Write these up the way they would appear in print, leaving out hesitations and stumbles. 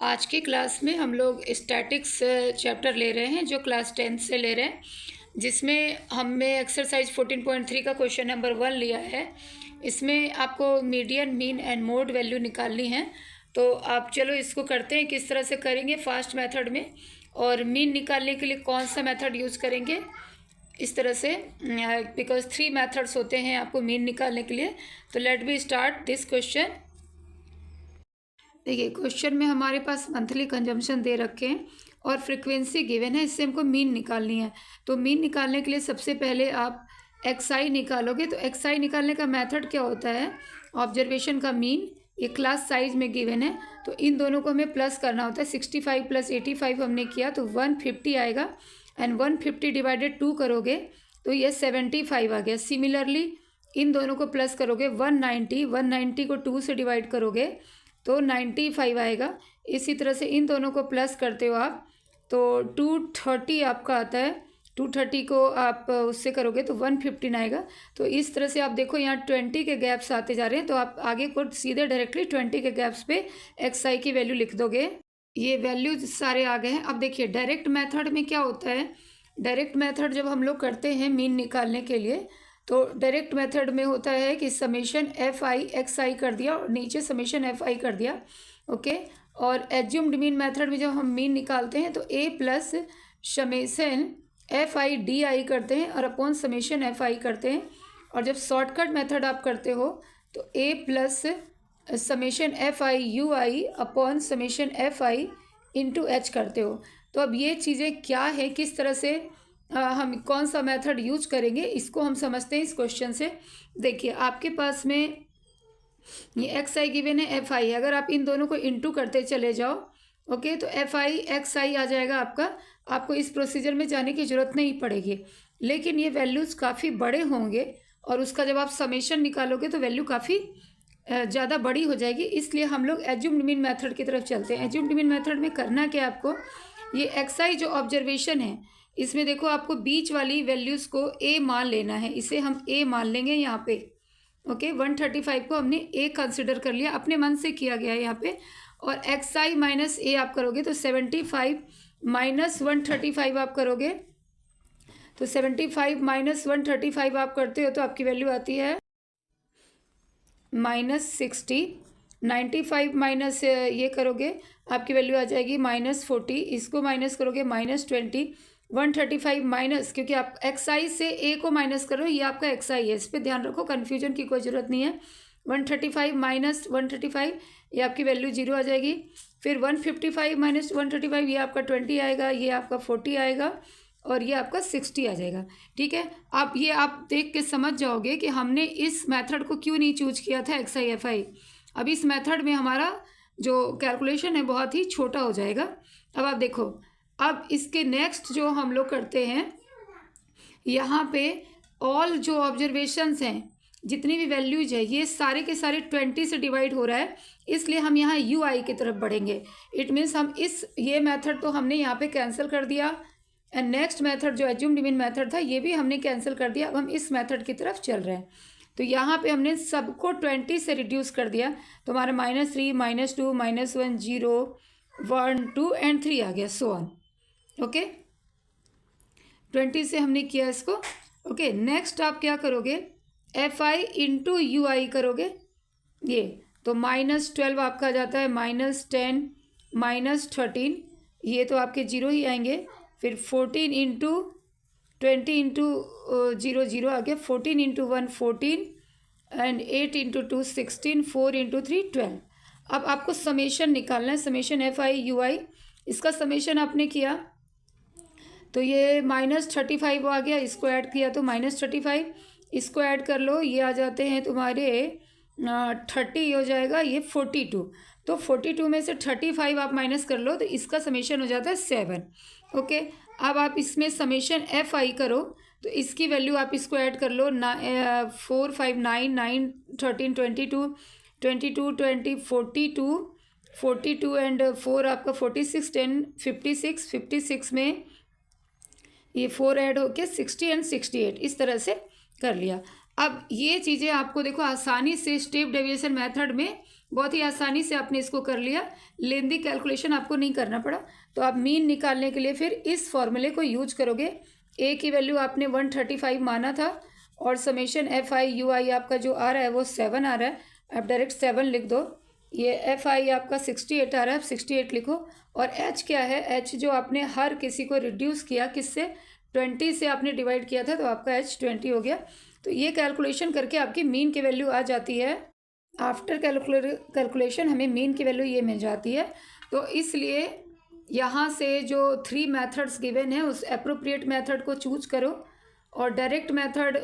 आज की क्लास में हम लोग स्टैटिक्स चैप्टर ले रहे हैं जो क्लास 10 से ले रहे हैं, जिसमें हमने एक्सरसाइज 14.3 का क्वेश्चन नंबर 1 लिया है। इसमें आपको median, mean and mode value निकालनी है। तो आप चलो इसको करते हैं। किस तरह से करेंगे? फास्ट मेथड में। और मीन निकालने के लिए कौन सा मेथड यूज़ करेंगे? इस तरह से, बिकॉज 3 मेथड्स होते हैं आपको मीन निकालने के लिए। तो let be start this question. देखिए, क्वेश्चन में हमारे पास मंथली कंजम्पशन दे रखे हैं और फ्रीक्वेंसी गिवन है, इससे हमको मीन निकालनी है। तो मीन निकालने के लिए सबसे पहले आप एक्सआई निकालोगे। तो एक्सआई निकालने का मेथड क्या होता है? ऑब्जर्वेशन का मीन, ये क्लास साइज में गिवन है, तो इन दोनों को हमें प्लस करना होता है। 65 + 85 हमने किया तो 150 आएगा, एंड 150 डिवाइडेड 2 करोगे तो ये 75 आ गया। सिमिलरली इन दोनों को प्लस करोगे, 190 को 2 से डिवाइड करोगे तो 95 आएगा। इसी तरह से इन दोनों को प्लस करते हो आप तो 230 आपका आता है। 230 को आप उससे करोगे तो 115 आएगा। तो इस तरह से आप देखो यहाँ 20 के गैप्स आते जा रहे हैं, तो आप आगे को सीधे डायरेक्टली 20 के गैप्स पे एक्सआई की वैल्यू लिख दोगे। ये वैल्यूज सारे आ गए हैं। अब देखिए डायरेक्ट मेथड में क्या होता है। डायरेक्ट मेथड जब हम लोग करते हैं मीन निकालने के लिए, तो डायरेक्ट मेथड में होता है कि समेशन एफ आई एक्स आई कर दिया और नीचे समेशन एफ आई कर दिया, ओके। और एज्यूम्ड मीन मेथड में जब हम मीन निकालते हैं तो A plus summation F I D I करते हैं और अपॉन समेशन एफ आई करते हैं। और जब शॉर्टकट मेथड आप करते हो तो A plus summation F I U I upon summation F I into H करते हो। तो अब ये चीज़ें क्या है, किस तरह से हम कौन सा मेथड यूज करेंगे, इसको हम समझते हैं इस क्वेश्चन से। देखिए आपके पास में ये एक्स आई गिवन है, एफ आई है। अगर आप इन दोनों को इंटू करते चले जाओ, ओके, तो एफ आई एक्स आई आ जाएगा आपका। आपको इस प्रोसीजर में जाने की ज़रूरत नहीं पड़ेगी, लेकिन ये वैल्यूज़ काफ़ी बड़े होंगे और उसका जब आप समेशन निकालोगे तो वैल्यू काफ़ी ज़्यादा बड़ी हो जाएगी। इसलिए हम लोग एज्यूम्ड मीन मेथड की तरफ चलते हैं। एज्यूम्ड मीन मेथड में करना क्या आपको, ये एक्स आई जो ऑब्जर्वेशन है इसमें देखो आपको बीच वाली वैल्यूज़ को ए मान लेना है। इसे हम ए मान लेंगे यहाँ पे, ओके। 135 को हमने ए कंसिडर कर लिया, अपने मन से किया गया है यहाँ पे। और एक्स आई माइनस ए आप करोगे तो 75 माइनस 135 आप करोगे तो 75 माइनस 135 आप करते हो तो आपकी वैल्यू आती है -60। 95 माइनस ये करोगे आपकी वैल्यू आ जाएगी -40। इसको माइनस करोगे -20। 135 माइनस, क्योंकि आप एक्स आई से ए को माइनस करो, ये आपका एक्स आई है, इस पर ध्यान रखो, कन्फ्यूजन की कोई ज़रूरत नहीं है। 135 माइनस 135 ये आपकी वैल्यू 0 आ जाएगी। फिर 155 माइनस 135 ये आपका 20 आएगा, ये आपका 40 आएगा और ये आपका 60 आ जाएगा। ठीक है, आप ये आप देख के समझ जाओगे कि हमने इस मेथड को क्यों नहीं चूज किया था, एक्स आई एफ आई। अब इस मेथड में हमारा जो कैलकुलेशन है बहुत ही छोटा हो जाएगा। अब आप देखो, अब इसके नेक्स्ट जो हम लोग करते हैं, यहाँ पे ऑल जो ऑब्जर्वेशंस हैं, जितनी भी वैल्यूज है, ये सारे के सारे 20 से डिवाइड हो रहा है, इसलिए हम यहाँ यू आई की तरफ बढ़ेंगे। इट मीन्स हम ये मेथड तो हमने यहाँ पे कैंसिल कर दिया, एंड नेक्स्ट मेथड जो एज्यूम्ड मीन मेथड था ये भी हमने कैंसिल कर दिया। अब हम इस मेथड की तरफ चल रहे हैं। तो यहाँ पे हमने सबको 20 से रिड्यूस कर दिया, तो हमारा -3 -2 -1 0 1 2 एंड 3 आ गया, सो ऑन, ओके। 20 से हमने किया इसको, ओके। नेक्स्ट आप क्या करोगे, एफ आई इंटू यू आई करोगे, ये तो -12 आपका जाता है, -10 -13 ये तो आपके 0 ही आएंगे। फिर 14 इंटू 20 इंटू 0 0 आ गया, 14 इंटू 1 14 एंड 8 इंटू 2 16, 4 इंटू 3 12। अब आपको समेशन निकालना है, समेशन एफ आई यू आई। इसका समेशन आपने किया तो ये -35 आ गया, इसको ऐड किया तो -35, इसको ऐड कर लो, ये आ जाते हैं तुम्हारे 30 हो जाएगा, ये 42। तो 42 में से 35 आप माइनस कर लो तो इसका समेशन हो जाता है 7, ओके। अब आप इसमें समेशन एफ आई करो तो इसकी वैल्यू आप इसको ऐड कर लो, 4 5 9 9 13 22 22 20 42 एंड 4 आपका 46 10 56 56 में ये 4 ऐड होके 60 एंड 68, इस तरह से कर लिया। अब ये चीज़ें आपको देखो आसानी से स्टेप डेविएशन मेथड में बहुत ही आसानी से आपने इसको कर लिया, लेंदी कैलकुलेशन आपको नहीं करना पड़ा। तो आप मीन निकालने के लिए फिर इस फॉर्मूले को यूज करोगे। ए की वैल्यू आपने 135 माना था और समेशन एफ आई यू आई आपका जो आ रहा है वो 7 आ रहा है, आप डायरेक्ट 7 लिख दो। ये एफ आई आपका 68 आ रहा है, आप 68 लिखो। और एच क्या है, एच जो आपने हर किसी को रिड्यूस किया किससे, 20 से आपने डिवाइड किया था, तो आपका एच 20 हो गया। तो ये कैलकुलेशन करके आपकी मीन की वैल्यू आ जाती है। आफ्टर कैलकुलेशन हमें मीन की वैल्यू ये मिल जाती है। तो इसलिए यहाँ से जो 3 मेथड्स गिवन है उस एप्रोप्रिएट मेथड को चूज करो और डायरेक्ट मेथड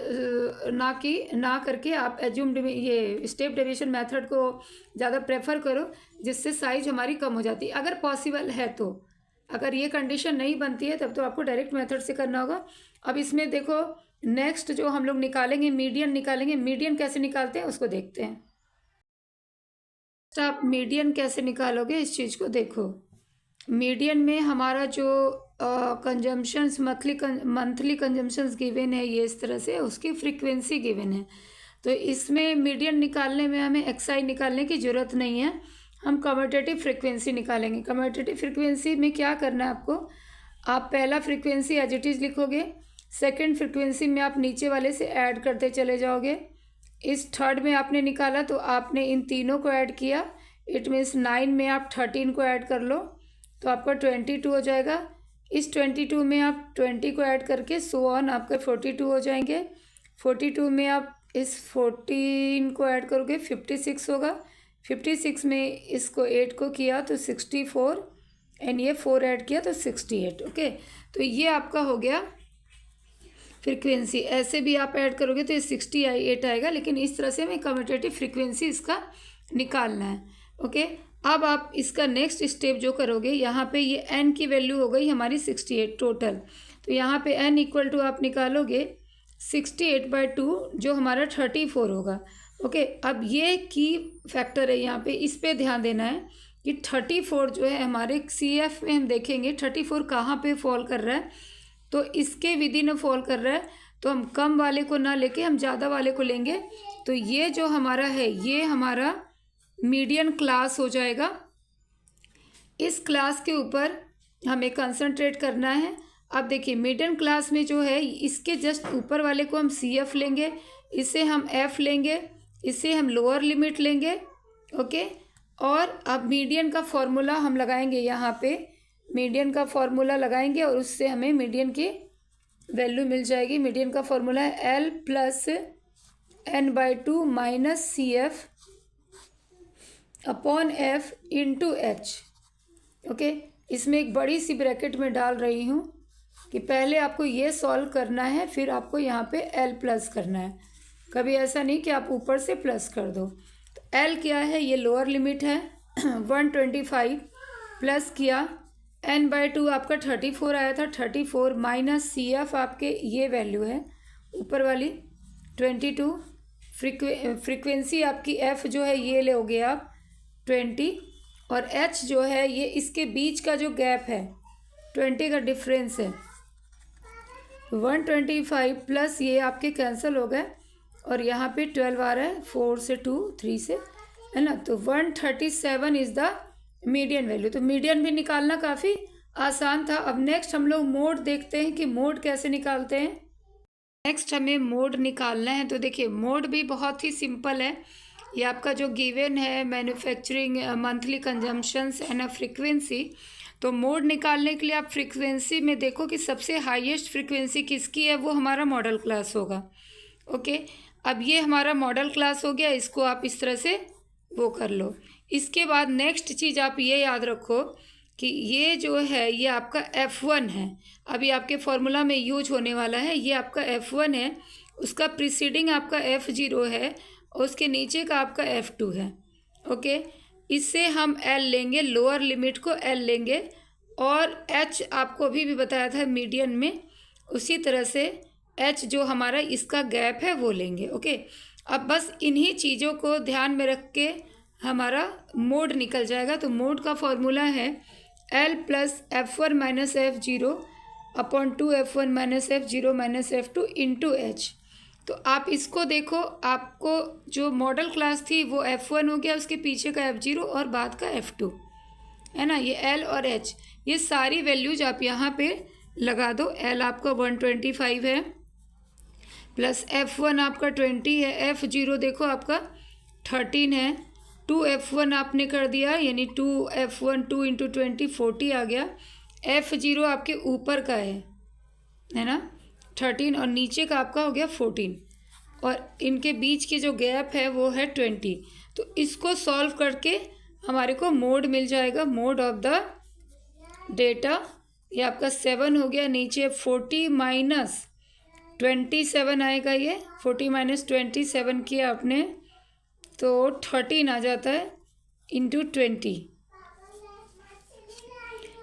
ना करके आप एज्यूम ये स्टेप डेविएशन मेथड को ज़्यादा प्रेफर करो, जिससे साइज हमारी कम हो जाती है अगर पॉसिबल है तो। अगर ये कंडीशन नहीं बनती है तब तो आपको डायरेक्ट मेथड से करना होगा। अब इसमें देखो नेक्स्ट जो हम लोग निकालेंगे मीडियन निकालेंगे। मीडियन कैसे निकालते हैं उसको देखते हैं। तो आप मीडियन कैसे निकालोगे इस चीज़ को देखो। मीडियन में हमारा जो कंजम्पशंस मंथली कंजम्पशंस गिवन है ये इस तरह से, उसकी फ्रीक्वेंसी गिवन है। तो इसमें मीडियन निकालने में हमें एक्सआई निकालने की ज़रूरत नहीं है, हम कम्यूटेटिव फ्रीक्वेंसी निकालेंगे। कम्यूटेटिव फ्रीक्वेंसी में क्या करना है आपको, आप पहला फ्रीक्वेंसी एज इट इज़ लिखोगे, सेकेंड फ्रीक्वेंसी में आप नीचे वाले से ऐड करते चले जाओगे। इस थर्ड में आपने निकाला तो आपने इन तीनों को ऐड किया, इट मीन्स 9 में आप 13 को ऐड कर लो तो आपका 22 हो जाएगा। इस 22 में आप 20 को ऐड करके सो ऑन आपका 42 हो जाएंगे। 42 में आप इस 14 को ऐड करोगे 56 होगा। 56 में इसको 8 को किया तो 64 एंड ये 4 ऐड किया तो 68। ओके, तो ये आपका हो गया फ्रीक्वेंसी। ऐसे भी आप ऐड करोगे तो ये 68 आएगा, लेकिन इस तरह से हमें कम्यूटेटिव फ्रीक्वेंसी इसका निकालना है। ओके, अब आप इसका नेक्स्ट स्टेप जो करोगे, यहाँ पे ये n की वैल्यू हो गई हमारी 68 टोटल। तो यहाँ पे n इक्वल टू आप निकालोगे 68/2 जो हमारा 34 होगा। ओके, अब ये की फैक्टर है यहाँ पे, इस पे ध्यान देना है कि 34 जो है हमारे CF में हम देखेंगे 34 कहाँ पे फॉल कर रहा है, तो इसके विद इन फॉल कर रहा है। तो हम कम वाले को ना लेके हम ज़्यादा वाले को लेंगे। तो ये जो हमारा है ये हमारा मीडियन क्लास हो जाएगा। इस क्लास के ऊपर हमें कंसंट्रेट करना है। अब देखिए मीडियन क्लास में जो है इसके जस्ट ऊपर वाले को हम CF लेंगे, इसे हम F लेंगे, इसे हम लोअर लिमिट लेंगे। ओके, और अब मीडियन का फॉर्मूला हम लगाएंगे, यहाँ पे मीडियन का फॉर्मूला लगाएंगे और उससे हमें मीडियन की वैल्यू मिल जाएगी। मीडियन का फॉर्मूला है L + n/2 - CF upon F into H। Okay, इसमें एक बड़ी सी ब्रैकेट में डाल रही हूँ कि पहले आपको ये सॉल्व करना है, फिर आपको यहाँ पे L प्लस करना है। कभी ऐसा नहीं कि आप ऊपर से प्लस कर दो। तो L क्या है, ये लोअर लिमिट है 125 प्लस किया n/2 आपका 34 आया था, 34 माइनस CF आपके ये वैल्यू है ऊपर वाली 22। फ्रीक्वेंसी आपकी F जो है ये लोगे आप 20 और H जो है ये इसके बीच का जो गैप है 20 का डिफरेंस है। 125 प्लस ये आपके कैंसिल हो गए और यहाँ पे 12 आ रहा है, 4 से 2 3 से, है ना। तो 137 इज़ द मीडियन वैल्यू। तो मीडियन भी निकालना काफ़ी आसान था। अब नेक्स्ट हम लोग मोड देखते हैं कि मोड कैसे निकालते हैं। नेक्स्ट हमें मोड निकालना है। तो देखिए मोड भी बहुत ही सिंपल है। ये आपका जो गिवन है manufacturing monthly consumptions and a frequency. तो मोड निकालने के लिए आप फ्रीक्वेंसी में देखो कि सबसे हाईएस्ट फ्रीक्वेंसी किसकी है, वो हमारा मॉडल क्लास होगा। ओके, अब ये हमारा मॉडल क्लास हो गया, इसको आप इस तरह से वो कर लो। इसके बाद नेक्स्ट चीज़ आप ये याद रखो कि ये जो है ये आपका F1 है, अभी आपके फॉर्मूला में यूज होने वाला है। ये आपका F1 है, उसका प्रीसीडिंग आपका F0 है और उसके नीचे का आपका F2 है। ओके, इससे हम L लेंगे, लोअर लिमिट को L लेंगे और H आपको अभी भी बताया था मीडियन में, उसी तरह से H जो हमारा इसका गैप है वो लेंगे। ओके, अब बस इन्हीं चीज़ों को ध्यान में रख के हमारा मोड निकल जाएगा। तो मोड का फॉर्मूला है L + F1 - F0 upon 2 F1 - F0 - F2 into H। तो आप इसको देखो, आपको जो मॉडल क्लास थी वो F1 हो गया, उसके पीछे का F0 और बाद का F2 है ना। ये L और H, ये सारी वैल्यूज आप यहाँ पे लगा दो। L आपका 125 है, प्लस F1 आपका 20 है, F0 देखो आपका 13 है, 2F1 आपने कर दिया, यानी 2F1 2 इंटू 20 40 आ गया। F0 आपके ऊपर का है ना 13, और नीचे का आपका हो गया 14, और इनके बीच के जो गैप है वो है 20। तो इसको सॉल्व करके हमारे को मोड मिल जाएगा, मोड ऑफ द डेटा। ये आपका 7 हो गया, नीचे 40 माइनस 27 आएगा, ये 40 माइनस 27 किया आपने तो 13 आ जाता है इंटू 20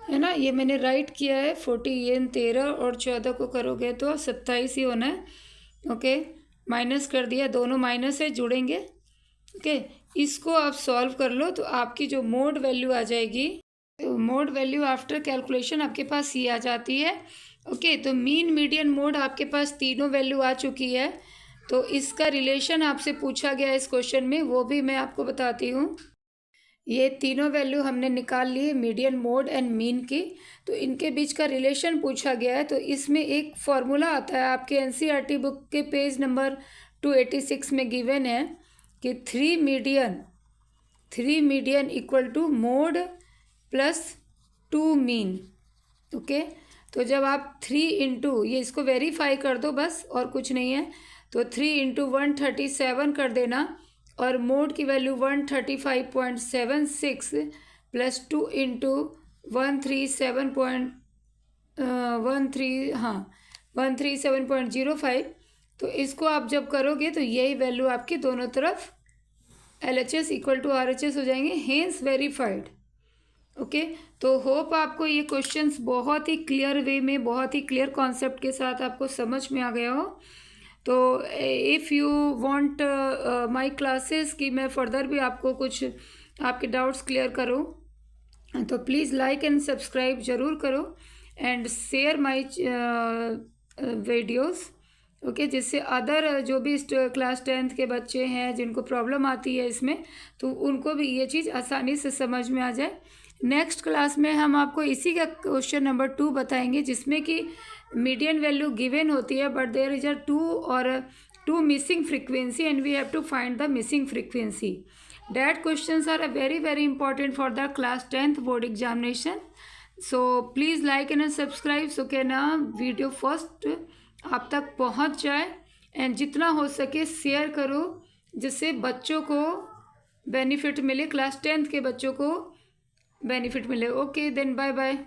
है ना। ये मैंने राइट किया है 40, ये 13 और 14 को करोगे तो 27 ही होना है। ओके, माइनस कर दिया, दोनों माइनस है जुड़ेंगे। ओके, इसको आप सॉल्व कर लो तो आपकी जो मोड वैल्यू आ जाएगी, मोड वैल्यू आफ्टर कैलकुलेशन आपके पास ये आ जाती है। ओके, तो मीन मीडियन मोड आपके पास तीनों वैल्यू आ चुकी है। तो इसका रिलेशन आपसे पूछा गया इस क्वेश्चन में, वो भी मैं आपको बताती हूँ। ये तीनों वैल्यू हमने निकाल ली है, मीडियन, मोड एंड मीन की। तो इनके बीच का रिलेशन पूछा गया है। तो इसमें एक फॉर्मूला आता है आपके एनसीईआरटी बुक के पेज नंबर 286 में गिवन है कि 3 median equal to mode plus 2 mean. Okay, तो जब आप 3 इंटू, ये इसको वेरीफाई कर दो बस, और कुछ नहीं है। तो 3 इंटू 137 कर देना, और मोड की वैल्यू 135.76 प्लस 2 इंटू 137.05। तो इसको आप जब करोगे तो यही वैल्यू आपकी दोनों तरफ LHS इक्वल टू RHS हो जाएंगे, हेंस वेरीफाइड। ओके, तो होप आपको ये क्वेश्चंस बहुत ही क्लियर वे में, बहुत ही क्लियर कॉन्सेप्ट के साथ आपको समझ में आ गया हो। तो if you want my classes कि मैं फर्दर भी आपको कुछ आपके डाउट्स क्लियर करूं, तो प्लीज़ लाइक एंड सब्सक्राइब ज़रूर करो and share my videos. Okay, जिससे अदर जो भी क्लास 10th के बच्चे हैं जिनको प्रॉब्लम आती है इसमें, तो उनको भी ये चीज़ आसानी से समझ में आ जाए। नेक्स्ट क्लास में हम आपको इसी का क्वेश्चन नंबर 2 बताएंगे, जिसमें कि मीडियन वैल्यू गिवन होती है, but there is a 2 missing frequency and we have to find the missing frequency. That questions are very very important for the class 10th board examination. So please like and subscribe so कि ना video first आप तक पहुंच जाए, and जितना हो सके share करो जिससे बच्चों को बेनिफिट मिले, क्लास 10th के बच्चों को बेनिफिट मिले। Okay then, bye bye.